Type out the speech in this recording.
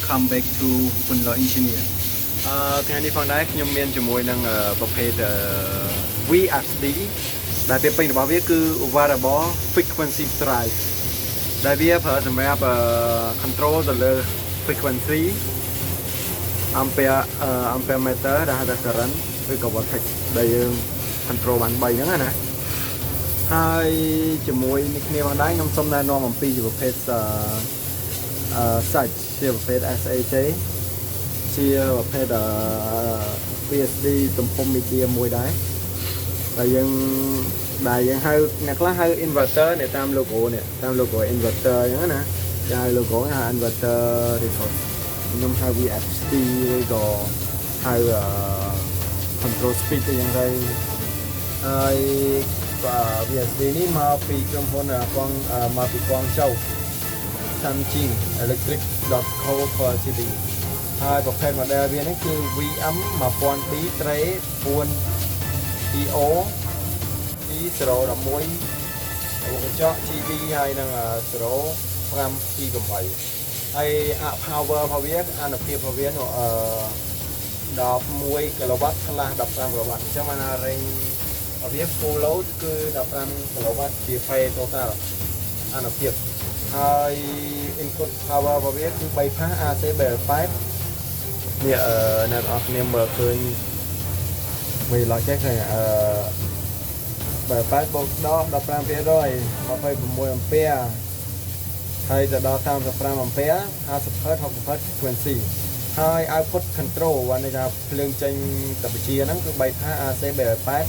welcome back to Punlok Engineer ថ្ងៃនេះផងដែរខ្ញុំមានជាមួយនឹងប្រភេទ VFD ដែលពាក្យពេញរបស់វាគឺ Variable Frequency Drive ដែលវាប្រើសម្រាប់ control ទៅលើ frequency ampere meter ដែលហៅថា current ឬក៏ voltage ដែលយើង control បាន3ហ្នឹងណាហើយជាមួយនេះគ្នាផងដែរខ្ញុំសូមណែនាំអំពីប្រភេទសាច់ជាប្រភេទ SAJ ជាប្រភេទ VFD ទំហំ medium មួយដែរដែលយើងហៅអ្នកខ្លះហៅ Inverter នេះតាម logo នេះតាម logo Inverter អញ្ចឹងណាគេហៅ logo ហៅ Inverter ឬក៏ខ្ញុំហៅ VFD ឬក៏ហៅ control speed អីយ៉ាងទៅហើយ VFD នេះមកពីក្រុមហ៊ុនមកពីកងchâu Samjin Electric.co Ltd ហើយប្រភេទ model វានេះគឺ VM 1002 Tre 4 EO E011 កញ្ចក់ GB ហើយនឹង 0.5 GB ហើយ power របស់វាអានុភាពរបស់វា11 kW ខ្លះ15 kW អញ្ចឹងបាន range របស់វា full load គឺ15 kW ជា phase total អានុភាពហើយ input power របស់វាគឺ3ផាស AC BL8 នេះអ្នកនរគ្នាមើលឃើញវាឡោះចេះឃើញBL8 បូកដល់ 15% 26 ampere ហើយទៅដល់ 35 ampere 50 Hz 60 Hz frequency ហើយ output control បានន័យថាភ្លើងចេញទៅបញ្ជាហ្នឹងគឺ3ផាស AC BL8